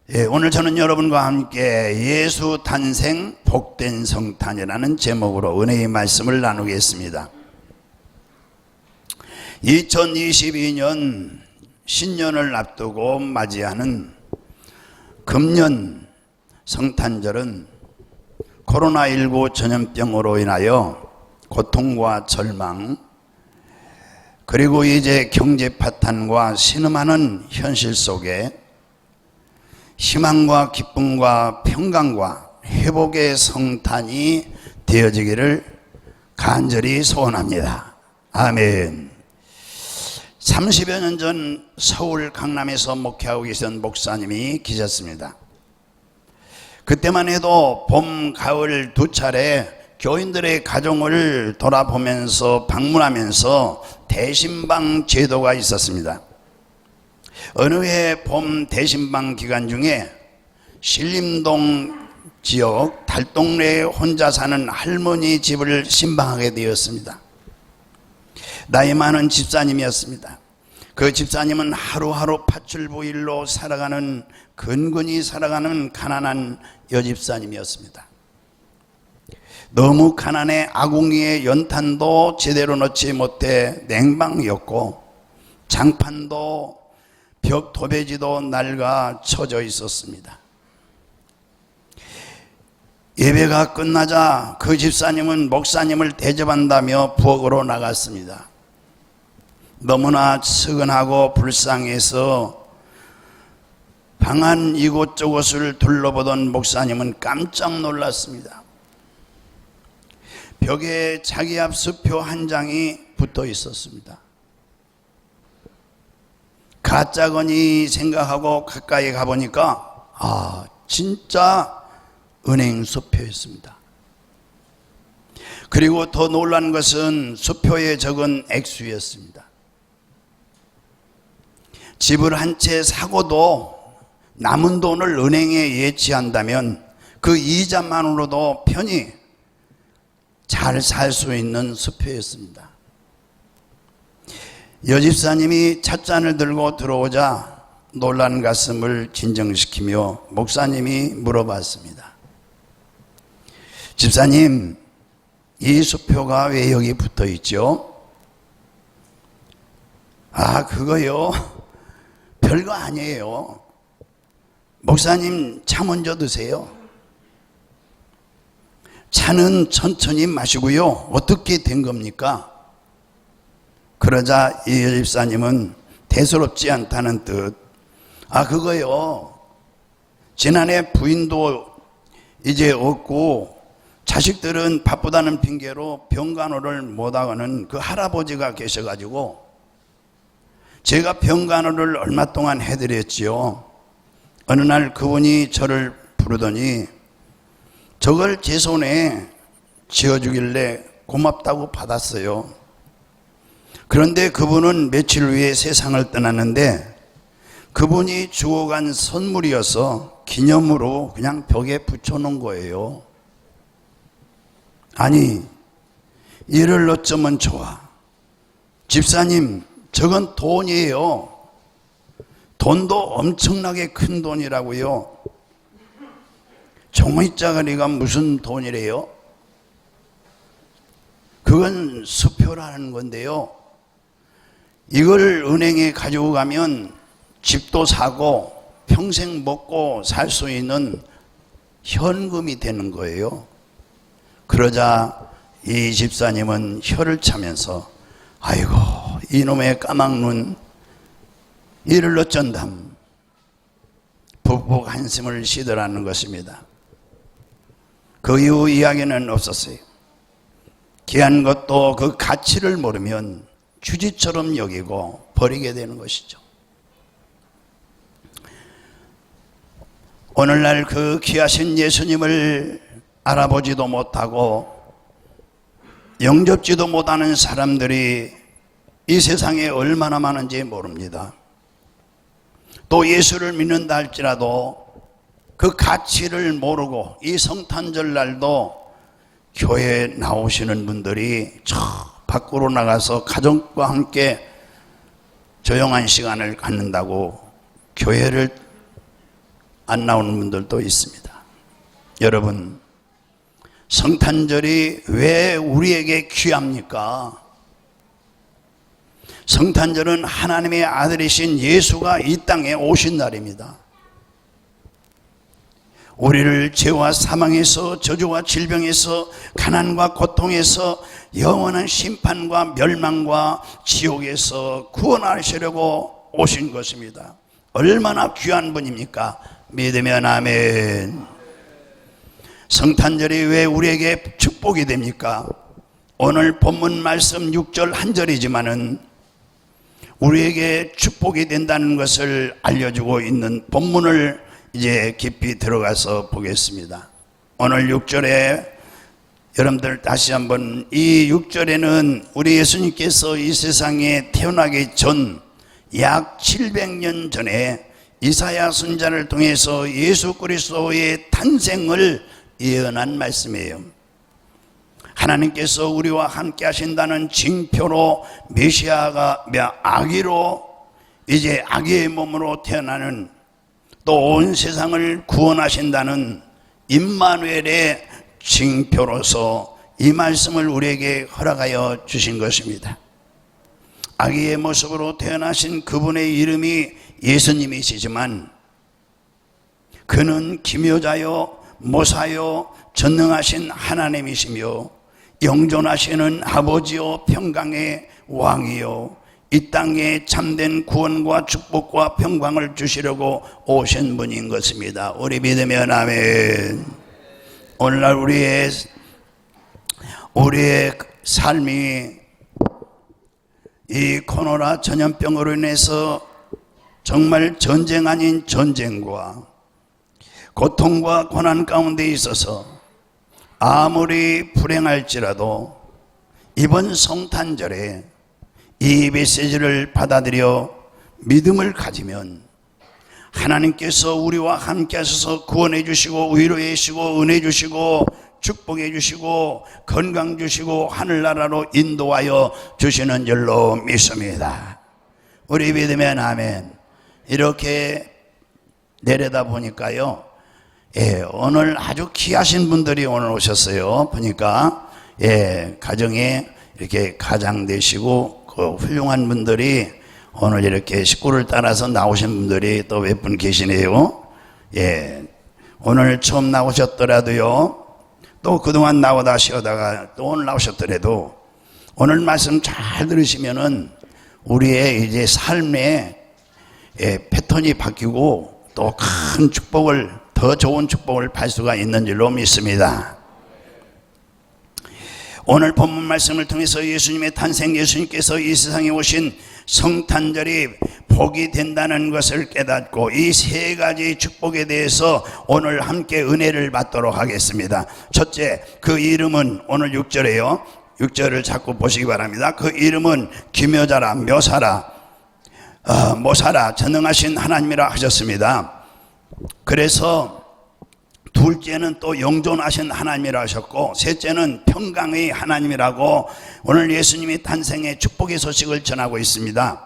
오늘 저는 여러분과 함께 예수 탄생 복된 성탄이라는 제목으로 은혜의 말씀을 나누겠습니다. 2022년 신년을 앞두고 맞이하는 금년 성탄절은 코로나19 전염병으로 인하여 고통과 절망, 그리고 이제 경제 파탄과 신음하는 현실 속에 희망과 기쁨과 평강과 회복의 성탄이 되어지기를 간절히 소원합니다. 아멘. 30여 년 전 서울 강남에서 목회하고 계신 목사님이 계셨습니다. 그때만 해도 봄, 가을 두 차례 교인들의 가정을 돌아보면서 방문하면서 대신방 제도가 있었습니다. 어느 해 봄 대신방 기간 중에 신림동 지역 달동네에 혼자 사는 할머니 집을 신방하게 되었습니다. 나이 많은 집사님이었습니다. 그 집사님은 하루하루 파출부일로 살아가는, 근근히 살아가는 가난한 여집사님이었습니다. 너무 가난해 아궁이에 연탄도 제대로 넣지 못해 냉방이었고, 장판도 벽 도배지도 낡아 처져 있었습니다. 예배가 끝나자 그 집사님은 목사님을 대접한다며 부엌으로 나갔습니다. 너무나 측은하고 불쌍해서 방 안 이곳저곳을 둘러보던 목사님은 깜짝 놀랐습니다. 벽에 자기 앞 수표 한 장이 붙어 있었습니다. 가짜거니 생각하고 가까이 가보니까 진짜 은행 수표였습니다. 그리고 더 놀란 것은 수표에 적은 액수였습니다. 집을 한 채 사고도 남은 돈을 은행에 예치한다면 그 이자만으로도 편히 잘 살 수 있는 수표였습니다. 여집사님이 찻잔을 들고 들어오자 놀란 가슴을 진정시키며 목사님이 물어봤습니다. 집사님, 이 수표가 왜 여기 붙어 있죠? 그거요? 별거 아니에요. 목사님, 차 먼저 드세요. 차는 천천히 마시고요. 어떻게 된 겁니까? 그러자 이 여집사님은 대수롭지 않다는 뜻, 그거요, 지난해 부인도 이제 없고 자식들은 바쁘다는 핑계로 병간호를 못하는 그 할아버지가 계셔가지고 제가 병간호를 얼마 동안 해드렸지요. 어느 날 그분이 저를 부르더니 저걸 제 손에 쥐어주길래 고맙다고 받았어요. 그런데 그분은 며칠 후에 세상을 떠났는데 그분이 주워간 선물이어서 기념으로 그냥 벽에 붙여놓은 거예요. 아니, 이를 어쩌면 좋아. 집사님, 저건 돈이에요. 돈도 엄청나게 큰 돈이라고요. 종이짜가리가 무슨 돈이래요? 그건 수표라는 건데요. 이걸 은행에 가지고 가면 집도 사고 평생 먹고 살 수 있는 현금이 되는 거예요. 그러자 이 집사님은 혀를 차면서 아이고, 이놈의 까막눈, 이를 어쩐담, 푹푹 한숨을 쉬더라는 것입니다. 그 이후 이야기는 없었어요. 귀한 것도 그 가치를 모르면 휴지처럼 여기고 버리게 되는 것이죠. 오늘날 그 귀하신 예수님을 알아보지도 못하고 영접지도 못하는 사람들이 이 세상에 얼마나 많은지 모릅니다. 또 예수를 믿는다 할지라도 그 가치를 모르고 이 성탄절 날도 교회에 나오시는 분들이 저 밖으로 나가서 가족과 함께 조용한 시간을 갖는다고 교회를 안 나오는 분들도 있습니다. 여러분, 성탄절이 왜 우리에게 귀합니까? 성탄절은 하나님의 아들이신 예수가 이 땅에 오신 날입니다. 우리를 죄와 사망에서, 저주와 질병에서, 가난과 고통에서, 영원한 심판과 멸망과 지옥에서 구원하시려고 오신 것입니다. 얼마나 귀한 분입니까? 믿으면 아멘. 성탄절이 왜 우리에게 축복이 됩니까? 오늘 본문 말씀 6절 한 절이지만은 우리에게 축복이 된다는 것을 알려주고 있는 본문을 이제 깊이 들어가서 보겠습니다. 오늘 6절에 여러분들 다시 한번, 이 6절에는 우리 예수님께서 이 세상에 태어나기 전 약 700년 전에 이사야 선지자를 통해서 예수 그리스도의 탄생을 예언한 말씀이에요. 하나님께서 우리와 함께 하신다는 징표로 메시아가 아기로, 이제 아기의 몸으로 태어나는, 또 온 세상을 구원하신다는 임마누엘의 징표로서 이 말씀을 우리에게 허락하여 주신 것입니다. 아기의 모습으로 태어나신 그분의 이름이 예수님이시지만 그는 기묘자요 모사요 전능하신 하나님이시며 영존하시는 아버지요 평강의 왕이요 이 땅에 참된 구원과 축복과 평강을 주시려고 오신 분인 것입니다. 우리 믿으면 아멘. 오늘날 우리의 삶이 이 코로나 전염병으로 인해서 정말 전쟁 아닌 전쟁과 고통과 고난 가운데 있어서 아무리 불행할지라도 이번 성탄절에 이 메시지를 받아들여 믿음을 가지면 하나님께서 우리와 함께 하셔서 구원해 주시고 위로해 주시고 은혜 주시고 축복해 주시고 건강 주시고 하늘나라로 인도하여 주시는 줄로 믿습니다. 우리 믿으면 아멘. 이렇게 내려다 보니까요, 오늘 아주 귀하신 분들이 오늘 오셨어요. 보니까 가정에 이렇게 가장 되시고 그 훌륭한 분들이 오늘 이렇게 식구를 따라서 나오신 분들이 또 몇 분 계시네요. 오늘 처음 나오셨더라도요, 또 그동안 나오다 쉬었다가 또 오늘 나오셨더라도 오늘 말씀 잘 들으시면은 우리의 이제 삶의 패턴이 바뀌고 또 큰 축복을, 더 좋은 축복을 받을 수가 있는 줄로 믿습니다. 오늘 본문 말씀을 통해서 예수님의 탄생, 예수님께서 이 세상에 오신 성탄절이 복이 된다는 것을 깨닫고 이 세 가지 축복에 대해서 오늘 함께 은혜를 받도록 하겠습니다. 첫째, 그 이름은 오늘 6절에요. 6절을 자꾸 보시기 바랍니다. 그 이름은 기묘자라, 묘사라, 모사라, 전능하신 하나님이라 하셨습니다. 그래서 둘째는 또 영존하신 하나님이라 하셨고, 셋째는 평강의 하나님이라고 오늘 예수님이 탄생의 축복의 소식을 전하고 있습니다.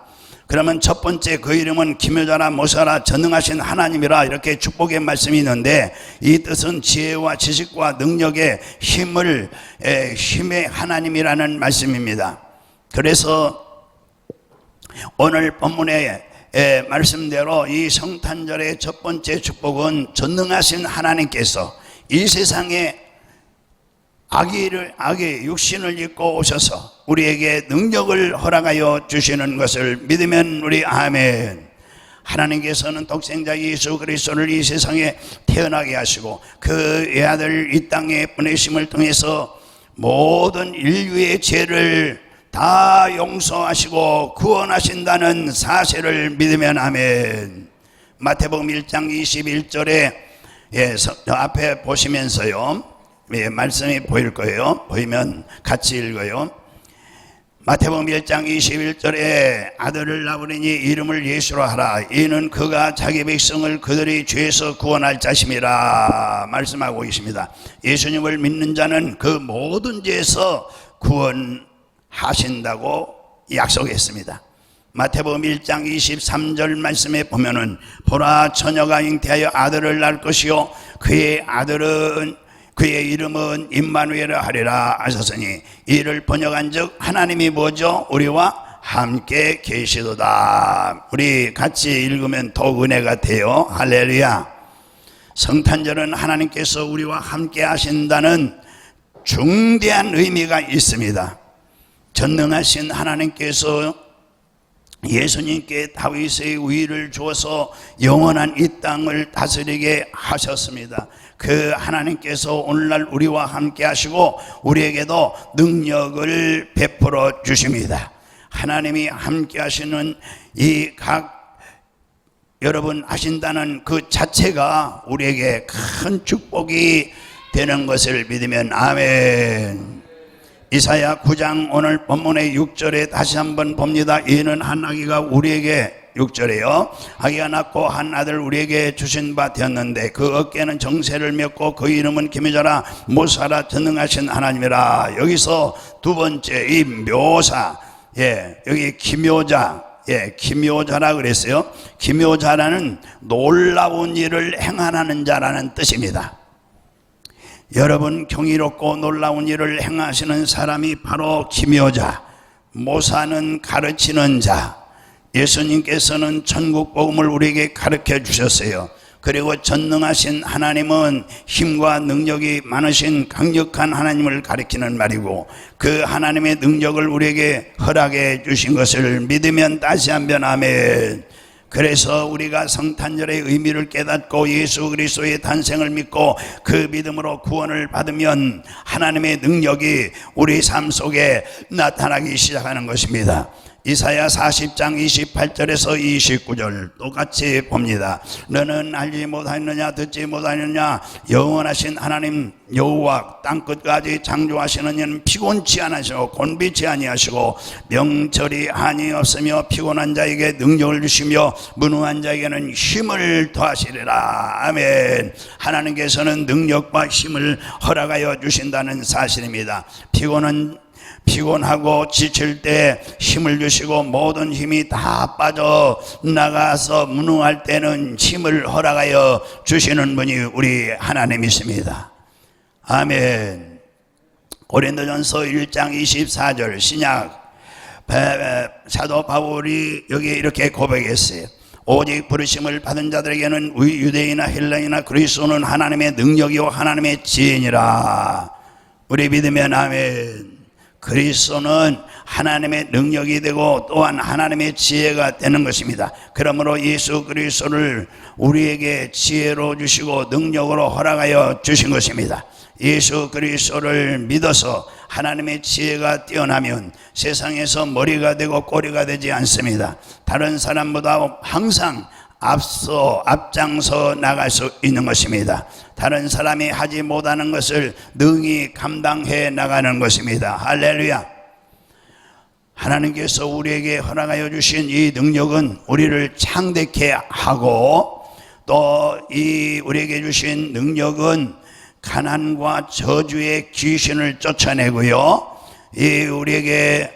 그러면 첫 번째, 그 이름은 기묘자라, 모사라, 전능하신 하나님이라, 이렇게 축복의 말씀이 있는데 이 뜻은 지혜와 지식과 능력의 힘의 하나님이라는 말씀입니다. 그래서 오늘 본문의 말씀대로 이 성탄절의 첫 번째 축복은 전능하신 하나님께서 이 세상에 악의 육신을 입고 오셔서 우리에게 능력을 허락하여 주시는 것을 믿으면 우리 아멘. 하나님께서는 독생자 예수 그리스도를 이 세상에 태어나게 하시고 그 외아들 이 땅에 보내심을 통해서 모든 인류의 죄를 다 용서하시고 구원하신다는 사실을 믿으면 아멘. 마태복음 1장 21절에 앞에 보시면서요, 말씀이 보일 거예요. 보이면 같이 읽어요. 마태복음 1장 21절에 아들을 낳으리니 이름을 예수로 하라. 이는 그가 자기 백성을 그들의 죄에서 구원할 자심이라 말씀하고 있습니다. 예수님을 믿는 자는 그 모든 죄에서 구원하신다고 약속했습니다. 마태복음 1장 23절 말씀에 보면은 보라 처녀가 잉태하여 아들을 낳을 것이요 그의 이름은 임마누엘이라 하리라 하셨으니 이를 번역한즉 하나님이 뭐죠? 우리와 함께 계시도다. 우리 같이 읽으면 더욱 은혜가 돼요. 할렐루야. 성탄절은 하나님께서 우리와 함께 하신다는 중대한 의미가 있습니다. 전능하신 하나님께서 예수님께 다윗의 위를 주어서 영원한 이 땅을 다스리게 하셨습니다. 그 하나님께서 오늘날 우리와 함께 하시고 우리에게도 능력을 베풀어 주십니다. 하나님이 함께 하시는 이 여러분 하신다는 그 자체가 우리에게 큰 축복이 되는 것을 믿으면 아멘. 이사야 9장 오늘 본문의 6절에 다시 한번 봅니다. 이는 한 아기가 우리에게 6절에요. 아기가 낳고 한 아들 우리에게 주신 바 되었는데 그 어깨는 정세를 맺고 그 이름은 기묘자라 모사라 전능하신 하나님이라. 여기서 두 번째 이 묘사, 여기 기묘자, 기묘자라 그랬어요. 기묘자라는 놀라운 일을 행하는 자라는 뜻입니다. 여러분 경이롭고 놀라운 일을 행하시는 사람이 바로 기묘자, 모사는 가르치는 자. 예수님께서는 천국 복음을 우리에게 가르쳐 주셨어요. 그리고 전능하신 하나님은 힘과 능력이 많으신 강력한 하나님을 가리키는 말이고 그 하나님의 능력을 우리에게 허락해 주신 것을 믿으면 다시 한번 아멘. 그래서 우리가 성탄절의 의미를 깨닫고 예수 그리스도의 탄생을 믿고 그 믿음으로 구원을 받으면 하나님의 능력이 우리 삶 속에 나타나기 시작하는 것입니다. 이사야 40장 28절에서 29절 똑같이 봅니다. 너는 알지 못하였느냐 듣지 못하였느냐 영원하신 하나님 여호와 땅끝까지 창조하시는 이는 피곤치 아니하시고 곤비치 아니하시고 명철이 한이 없으며 피곤한 자에게 능력을 주시며 무능한 자에게는 힘을 더하시리라. 아멘. 하나님께서는 능력과 힘을 허락하여 주신다는 사실입니다. 피곤하고 지칠 때 힘을 주시고 모든 힘이 다 빠져 나가서 무능할 때는 힘을 허락하여 주시는 분이 우리 하나님이십니다. 아멘. 고린도전서 1장 24절 신약 사도 바울이 여기 이렇게 고백했어요. 오직 부르심을 받은 자들에게는 유대인이나 헬라인이나 그리스도는 하나님의 능력이요 하나님의 지혜니라. 우리 믿으면 아멘. 그리스도는 하나님의 능력이 되고 또한 하나님의 지혜가 되는 것입니다. 그러므로 예수 그리스도를 우리에게 지혜로 주시고 능력으로 허락하여 주신 것입니다. 예수 그리스도를 믿어서 하나님의 지혜가 뛰어나면 세상에서 머리가 되고 꼬리가 되지 않습니다. 다른 사람보다 항상 앞장서 나갈 수 있는 것입니다. 다른 사람이 하지 못하는 것을 능히 감당해 나가는 것입니다. 할렐루야. 하나님께서 우리에게 허락하여 주신 이 능력은 우리를 창대케 하고 또 이 우리에게 주신 능력은 가난과 저주의 귀신을 쫓아내고요. 이 우리에게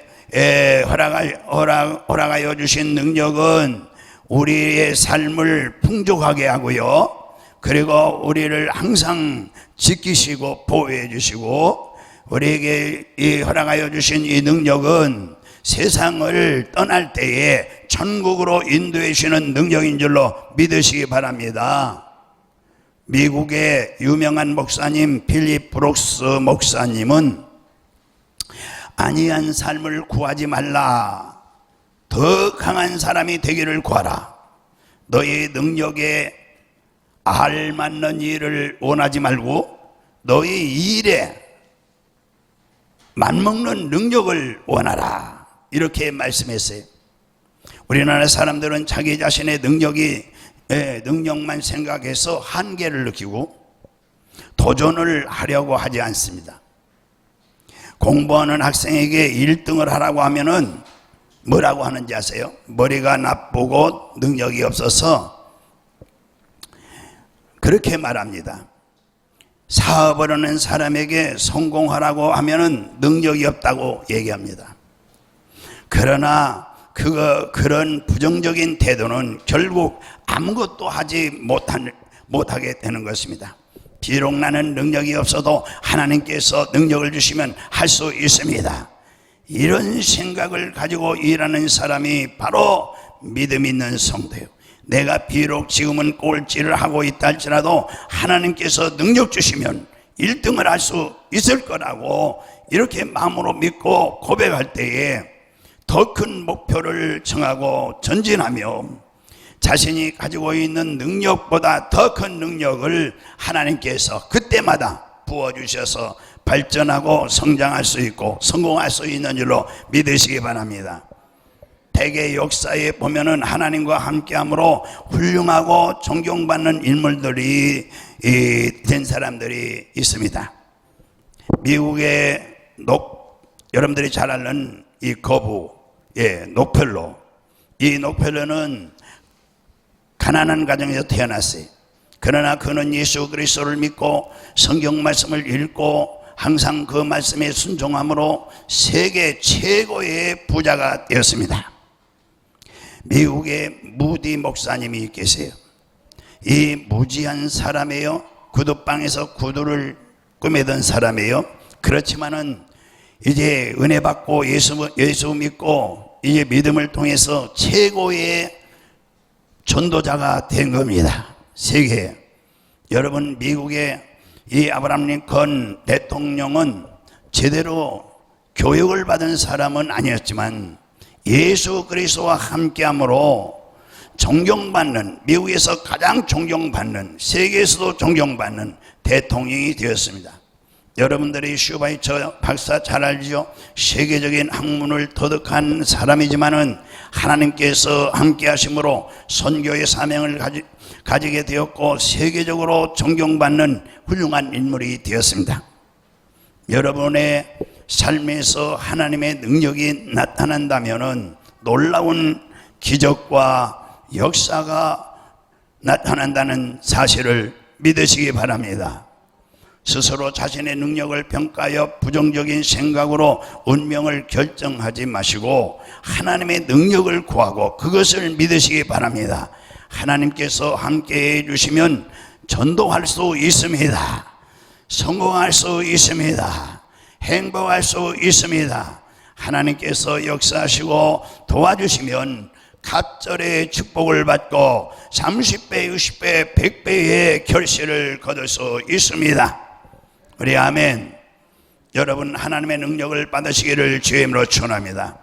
허락하여 주신 능력은 우리의 삶을 풍족하게 하고요. 그리고 우리를 항상 지키시고 보호해 주시고 우리에게 이 허락하여 주신 이 능력은 세상을 떠날 때에 천국으로 인도해 주시는 능력인 줄로 믿으시기 바랍니다. 미국의 유명한 목사님 필립 브룩스 목사님은 안이한 삶을 구하지 말라. 더 강한 사람이 되기를 구하라. 너희 능력에 알맞는 일을 원하지 말고 너희 일에 맞먹는 능력을 원하라. 이렇게 말씀했어요. 우리나라 사람들은 자기 자신의 능력만 생각해서 한계를 느끼고 도전을 하려고 하지 않습니다. 공부하는 학생에게 1등을 하라고 하면은 뭐라고 하는지 아세요? 머리가 나쁘고 능력이 없어서 그렇게 말합니다. 사업을 하는 사람에게 성공하라고 하면은 능력이 없다고 얘기합니다. 그러나 그런 부정적인 태도는 결국 아무것도 하지 못하게 되는 것입니다. 비록 나는 능력이 없어도 하나님께서 능력을 주시면 할 수 있습니다. 이런 생각을 가지고 일하는 사람이 바로 믿음 있는 성도예요. 내가 비록 지금은 꼴찌를 하고 있다 할지라도 하나님께서 능력 주시면 1등을 할 수 있을 거라고 이렇게 마음으로 믿고 고백할 때에 더 큰 목표를 정하고 전진하며 자신이 가지고 있는 능력보다 더 큰 능력을 하나님께서 그때마다 부어주셔서 발전하고 성장할 수 있고 성공할 수 있는 줄로 믿으시기 바랍니다. 대개 역사에 보면은 하나님과 함께함으로 훌륭하고 존경받는 인물들이 된 사람들이 있습니다. 미국의 여러분들이 잘 아는 이 거부, 록펠러. 이 록펠러는 가난한 가정에서 태어났어요. 그러나 그는 예수 그리스도를 믿고 성경 말씀을 읽고 항상 그 말씀에 순종함으로 세계 최고의 부자가 되었습니다. 미국에 무디 목사님이 계세요. 이 무지한 사람이에요. 구두방에서 구두를 꾸매던 사람이에요. 그렇지만은 이제 은혜 받고 예수 믿고 이제 믿음을 통해서 최고의 전도자가 된 겁니다. 세계에. 여러분, 미국의 이 아브라함 링컨 대통령은 제대로 교육을 받은 사람은 아니었지만 예수 그리스도와 함께함으로 존경받는, 미국에서 가장 존경받는, 세계에서도 존경받는 대통령이 되었습니다. 여러분들이 슈바이처 박사 잘 알죠? 세계적인 학문을 터득한 사람이지만은 하나님께서 함께 하심으로 선교의 사명을 가지게 되었고 세계적으로 존경받는 훌륭한 인물이 되었습니다. 여러분의 삶에서 하나님의 능력이 나타난다면은 놀라운 기적과 역사가 나타난다는 사실을 믿으시기 바랍니다. 스스로 자신의 능력을 평가하여 부정적인 생각으로 운명을 결정하지 마시고 하나님의 능력을 구하고 그것을 믿으시기 바랍니다. 하나님께서 함께해 주시면 전도할 수 있습니다. 성공할 수 있습니다. 행복할 수 있습니다. 하나님께서 역사하시고 도와주시면 갑절의 축복을 받고 30배, 60배, 100배의 결실을 거둘 수 있습니다. 우리 아멘. 여러분, 하나님의 능력을 받으시기를 주의 이름으로 축원합니다.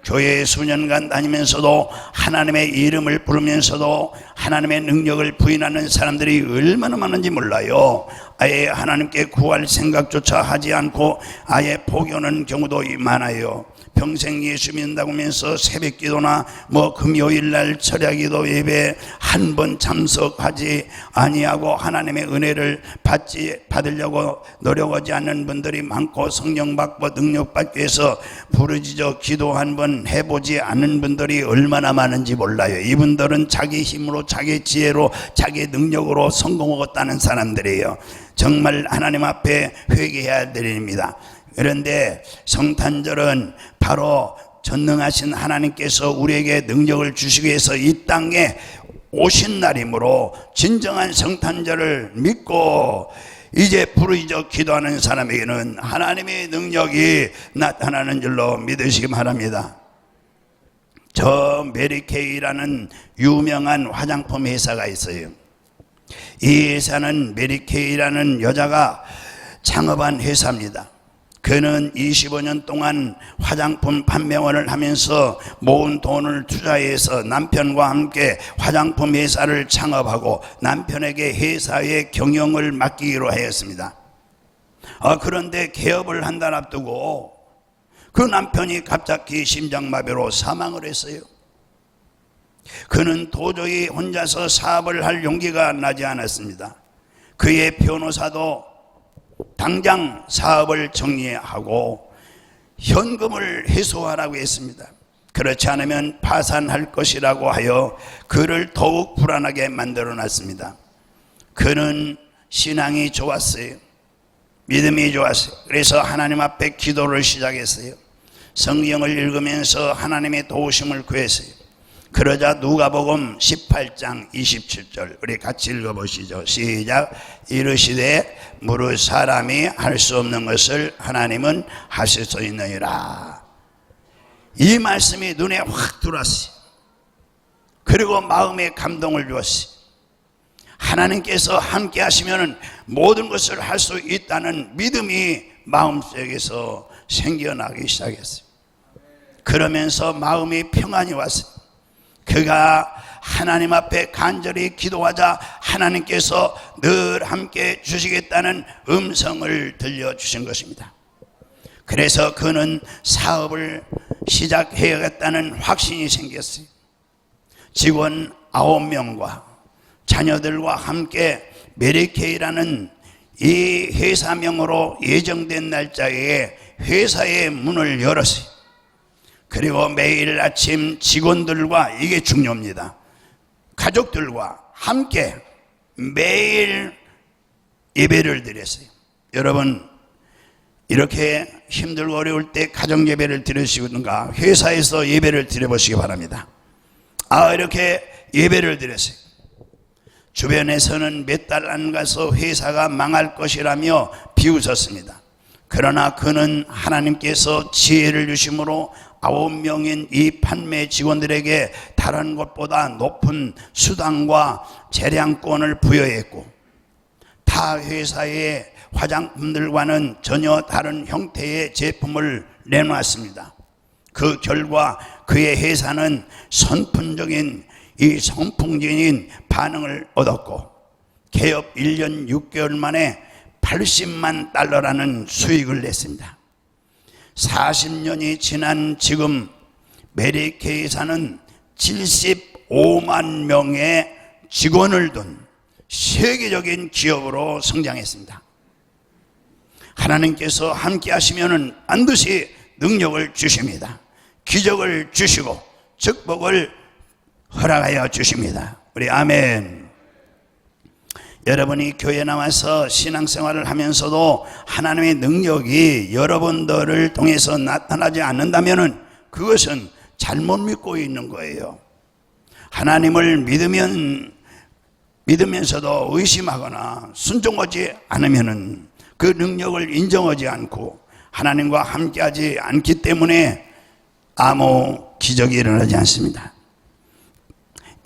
교회에 수년간 다니면서도 하나님의 이름을 부르면서도 하나님의 능력을 부인하는 사람들이 얼마나 많은지 몰라요. 아예 하나님께 구할 생각조차 하지 않고 아예 포기하는 경우도 많아요. 평생 예수 믿는다고 하면서 새벽기도나 금요일날 철야기도 예배 한 번 참석하지 아니하고 하나님의 은혜를 받으려고 노력하지 않는 분들이 많고 성령 받고 능력 받기 위해서 부르짖어 기도 한 번 해보지 않는 분들이 얼마나 많은지 몰라요. 이분들은 자기 힘으로 자기 지혜로 자기 능력으로 성공하겠다는 사람들이에요. 정말 하나님 앞에 회개해야 됩니다. 그런데 성탄절은 바로 전능하신 하나님께서 우리에게 능력을 주시기 위해서 이 땅에 오신 날이므로 진정한 성탄절을 믿고 이제 부르짖어 기도하는 사람에게는 하나님의 능력이 나타나는 줄로 믿으시기 바랍니다. 저 메리케이라는 유명한 화장품 회사가 있어요. 이 회사는 메리케이라는 여자가 창업한 회사입니다. 그는 25년 동안 화장품 판매원을 하면서 모은 돈을 투자해서 남편과 함께 화장품 회사를 창업하고 남편에게 회사의 경영을 맡기기로 하였습니다. 그런데 개업을 한 달 앞두고 그 남편이 갑자기 심장마비로 사망을 했어요. 그는 도저히 혼자서 사업을 할 용기가 나지 않았습니다. 그의 변호사도 당장 사업을 정리하고 현금을 회수하라고 했습니다. 그렇지 않으면 파산할 것이라고 하여 그를 더욱 불안하게 만들어 놨습니다. 그는 신앙이 좋았어요. 믿음이 좋았어요. 그래서 하나님 앞에 기도를 시작했어요. 성경을 읽으면서 하나님의 도우심을 구했어요. 그러자 누가복음 18장 27절 우리 같이 읽어보시죠. 시작. 이르시되 무릇 사람이 할 수 없는 것을 하나님은 하실 수 있느니라. 이 말씀이 눈에 확 들어왔어요. 그리고 마음에 감동을 주었어요. 하나님께서 함께 하시면 모든 것을 할 수 있다는 믿음이 마음속에서 생겨나기 시작했어요. 그러면서 마음이 평안이 왔어요. 그가 하나님 앞에 간절히 기도하자 하나님께서 늘 함께 주시겠다는 음성을 들려주신 것입니다. 그래서 그는 사업을 시작해야겠다는 확신이 생겼어요. 직원 9명과 자녀들과 함께 메리케이라는 이 회사명으로 예정된 날짜에 회사의 문을 열었어요. 그리고 매일 아침 직원들과, 이게 중요합니다, 가족들과 함께 매일 예배를 드렸어요. 여러분, 이렇게 힘들고 어려울 때 가정 예배를 드리시는가? 회사에서 예배를 드려보시기 바랍니다. 이렇게 예배를 드렸어요. 주변에서는 몇 달 안 가서 회사가 망할 것이라며 비웃었습니다. 그러나 그는 하나님께서 지혜를 주심으로 9명인 이 판매 직원들에게 다른 것보다 높은 수당과 재량권을 부여했고, 타 회사의 화장품들과는 전혀 다른 형태의 제품을 내놓았습니다. 그 결과 그의 회사는 선풍적인 선풍적인 반응을 얻었고, 개업 1년 6개월 만에 80만 달러라는 수익을 냈습니다. 40년이 지난 지금 메리케이사는 75만 명의 직원을 둔 세계적인 기업으로 성장했습니다. 하나님께서 함께 하시면 반드시 능력을 주십니다. 기적을 주시고 축복을 허락하여 주십니다. 우리 아멘. 여러분이 교회 나와서 신앙생활을 하면서도 하나님의 능력이 여러분들을 통해서 나타나지 않는다면 그것은 잘못 믿고 있는 거예요. 하나님을 믿으면서도 의심하거나 순종하지 않으면 그 능력을 인정하지 않고 하나님과 함께하지 않기 때문에 아무 기적이 일어나지 않습니다.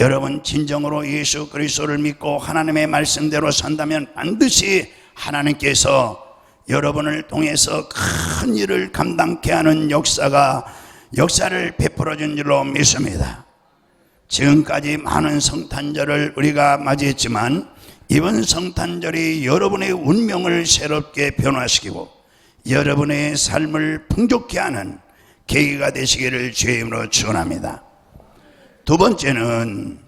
여러분, 진정으로 예수 그리스도를 믿고 하나님의 말씀대로 산다면 반드시 하나님께서 여러분을 통해서 큰 일을 감당케 하는 역사를 베풀어 준 줄로 믿습니다. 지금까지 많은 성탄절을 우리가 맞이했지만 이번 성탄절이 여러분의 운명을 새롭게 변화시키고 여러분의 삶을 풍족케 하는 계기가 되시기를 주의 이름으로 축원합니다. 두 번째는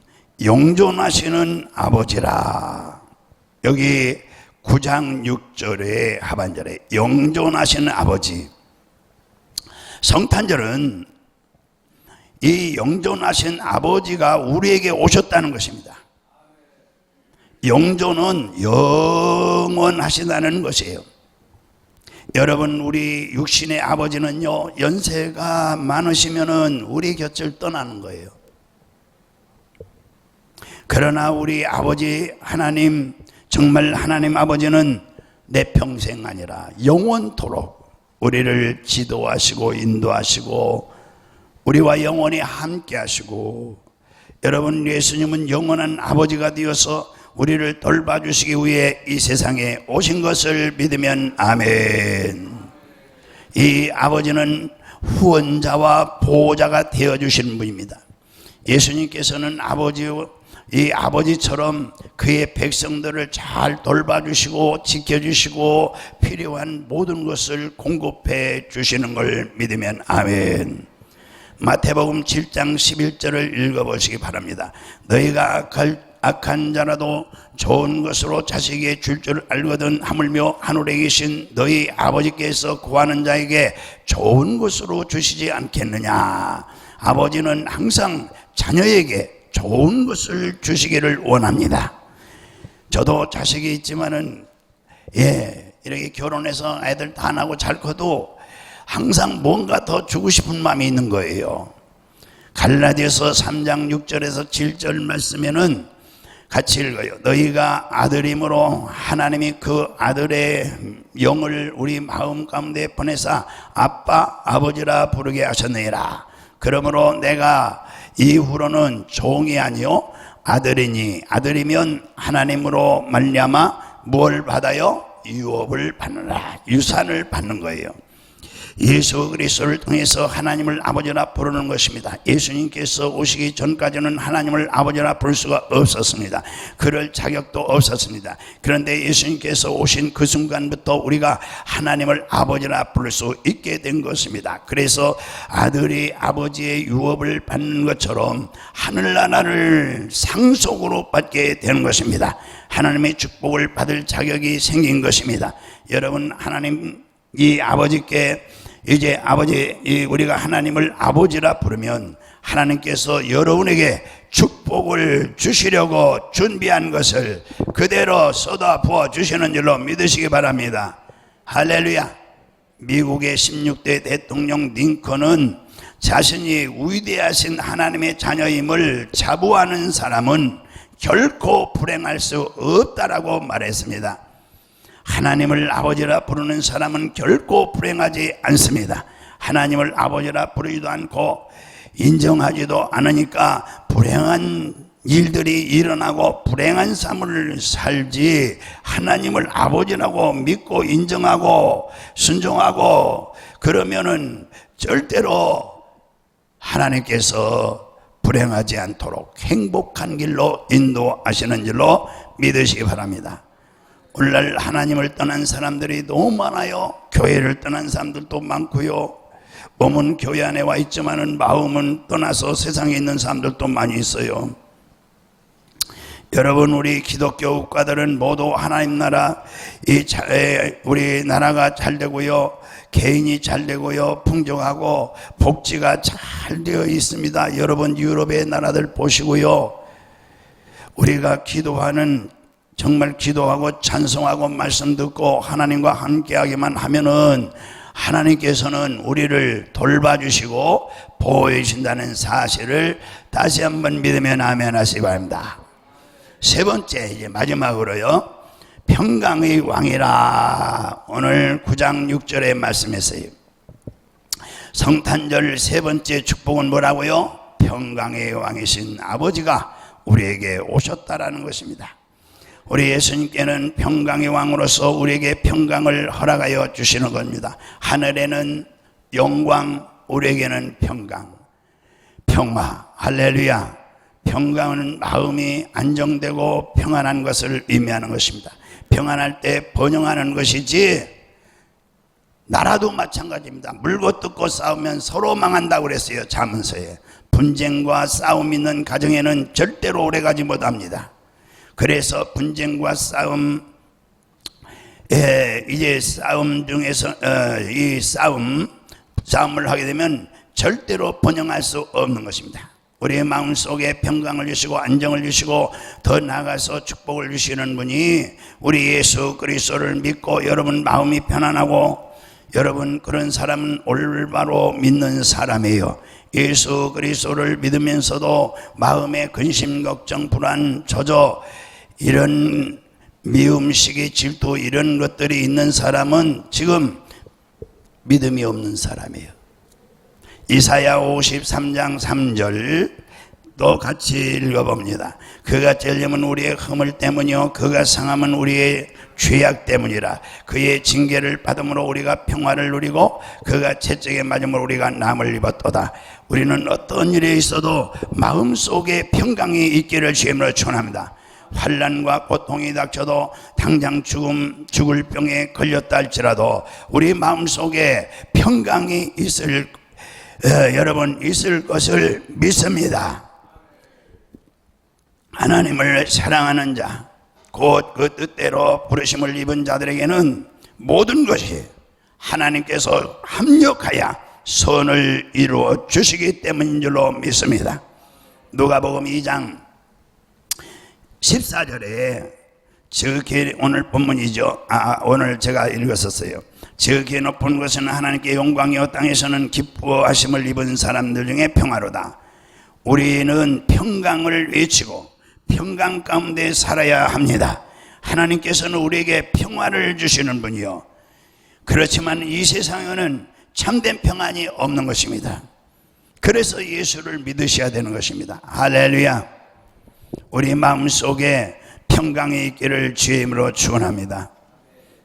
용존하시는 아버지라. 여기 9장 6절의 하반절에 용존하시는 아버지. 성탄절은 이 용존하신 아버지가 우리에게 오셨다는 것입니다. 용존은 영원하시다는 것이에요. 여러분, 우리 육신의 아버지는요, 연세가 많으시면은 우리 곁을 떠나는 거예요. 그러나 우리 아버지 하나님, 정말 하나님 아버지는 내 평생 아니라 영원토록 우리를 지도하시고 인도하시고 우리와 영원히 함께 하시고, 여러분, 예수님은 영원한 아버지가 되어서 우리를 돌봐주시기 위해 이 세상에 오신 것을 믿으면 아멘. 이 아버지는 후원자와 보호자가 되어주시는 분입니다. 예수님께서는 이 아버지처럼 그의 백성들을 잘 돌봐주시고 지켜주시고 필요한 모든 것을 공급해 주시는 걸 믿으면 아멘. 마태복음 7장 11절을 읽어보시기 바랍니다. 너희가 악한 자라도 좋은 것으로 자식에게 줄 줄 알거든 하물며 하늘에 계신 너희 아버지께서 구하는 자에게 좋은 것으로 주시지 않겠느냐. 아버지는 항상 자녀에게 좋은 것을 주시기를 원합니다. 저도 자식이 있지만은 이렇게 결혼해서 애들 다 낳고 잘 커도 항상 뭔가 더 주고 싶은 마음이 있는 거예요. 갈라디아서 3장 6절에서 7절 말씀에는 같이 읽어요. 너희가 아들임으로 하나님이 그 아들의 영을 우리 마음 가운데 보내사 아빠 아버지라 부르게 하셨느니라. 그러므로 내가 이후로는 종이 아니요 아들이니 아들이면 하나님으로 말미암아 뭘 받아요? 유업을 받느라, 유산을 받는 거예요. 예수 그리스도를 통해서 하나님을 아버지라 부르는 것입니다. 예수님께서 오시기 전까지는 하나님을 아버지라 부를 수가 없었습니다. 그럴 자격도 없었습니다. 그런데 예수님께서 오신 그 순간부터 우리가 하나님을 아버지라 부를 수 있게 된 것입니다. 그래서 아들이 아버지의 유업을 받는 것처럼 하늘나라를 상속으로 받게 되는 것입니다. 하나님의 축복을 받을 자격이 생긴 것입니다. 여러분, 하나님 이 아버지께 이제 우리가 하나님을 아버지라 부르면 하나님께서 여러분에게 축복을 주시려고 준비한 것을 그대로 쏟아 부어 주시는 줄로 믿으시기 바랍니다. 할렐루야. 미국의 16대 대통령 링컨은 자신이 위대하신 하나님의 자녀임을 자부하는 사람은 결코 불행할 수 없다라고 말했습니다. 하나님을 아버지라 부르는 사람은 결코 불행하지 않습니다. 하나님을 아버지라 부르지도 않고 인정하지도 않으니까 불행한 일들이 일어나고 불행한 삶을 살지, 하나님을 아버지라고 믿고 인정하고 순종하고 그러면은 절대로 하나님께서 불행하지 않도록 행복한 길로 인도하시는 줄로 믿으시기 바랍니다. 오늘날 하나님을 떠난 사람들이 너무 많아요. 교회를 떠난 사람들도 많고요. 몸은 교회 안에 와 있지만은 마음은 떠나서 세상에 있는 사람들도 많이 있어요. 여러분, 우리 기독교 국가들은 모두 하나님 나라, 우리 나라가 잘 되고요, 개인이 잘 되고요, 풍족하고 복지가 잘 되어 있습니다. 여러분, 유럽의 나라들 보시고요, 우리가 기도하는, 정말 기도하고 찬송하고 말씀 듣고 하나님과 함께하기만 하면은 하나님께서는 우리를 돌봐주시고 보호해 주신다는 사실을 다시 한번 믿으면 아멘 하시기 바랍니다. 세 번째, 이제 마지막으로요, 평강의 왕이라. 오늘 9장 6절의 말씀에서요, 성탄절 세 번째 축복은 뭐라고요? 평강의 왕이신 아버지가 우리에게 오셨다라는 것입니다. 우리 예수님께는 평강의 왕으로서 우리에게 평강을 허락하여 주시는 겁니다. 하늘에는 영광, 우리에게는 평강, 평화. 할렐루야. 평강은 마음이 안정되고 평안한 것을 의미하는 것입니다. 평안할 때 번영하는 것이지, 나라도 마찬가지입니다. 물고 뜯고 싸우면 서로 망한다고 그랬어요. 잠언서에. 분쟁과 싸움 있는 가정에는 절대로 오래가지 못합니다. 그래서 분쟁과 싸움, 이제 싸움 중에서 이 싸움을 하게 되면 절대로 번영할 수 없는 것입니다. 우리의 마음속에 평강을 주시고 안정을 주시고 더 나아가서 축복을 주시는 분이 우리 예수 그리스도를 믿고 여러분 마음이 편안하고, 여러분 그런 사람은 올바로 믿는 사람이에요. 예수 그리스도를 믿으면서도 마음에 근심, 걱정, 불안, 저조, 이런 미움, 시기, 질투 이런 것들이 있는 사람은 지금 믿음이 없는 사람이에요. 이사야 53장 3절 또 같이 읽어봅니다. 그가 찔림은 우리의 허물 때문이요 그가 상함은 우리의 죄악 때문이라. 그의 징계를 받음으로 우리가 평화를 누리고 그가 채찍에 맞음으로 우리가 남을 입었도다. 우리는 어떤 일에 있어도 마음속에 평강이 있기를 주님으로 축원합니다. 환난과 고통이 닥쳐도 당장 죽을 병에 걸렸다 할지라도 우리 마음속에 평강이 여러분 있을 것을 믿습니다. 하나님을 사랑하는 자, 곧 그 뜻대로 부르심을 입은 자들에게는 모든 것이 하나님께서 합력하여 선을 이루어 주시기 때문인 줄로 믿습니다. 누가복음 2장 14절에 지극히 오늘 본문이죠. 오늘 제가 읽었었어요. 지극히 높은 것은 하나님께 영광이요 땅에서는 기뻐하심을 입은 사람들 중에 평화로다. 우리는 평강을 외치고 평강 가운데 살아야 합니다. 하나님께서는 우리에게 평화를 주시는 분이요, 그렇지만 이 세상에는 참된 평안이 없는 것입니다. 그래서 예수를 믿으셔야 되는 것입니다. 할렐루야. 우리 마음속에 평강이 있기를 주의 이름으로 축원합니다.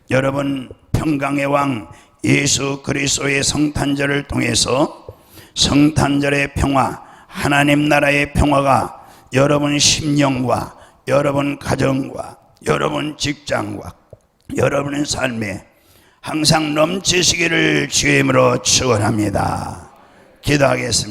여러분, 평강의 왕 예수 그리스도의 성탄절을 통해서 성탄절의 평화, 하나님 나라의 평화가 여러분 심령과 여러분 가정과 여러분 직장과 여러분의 삶에 항상 넘치시기를 주의 이름으로 축원합니다. 기도하겠습니다.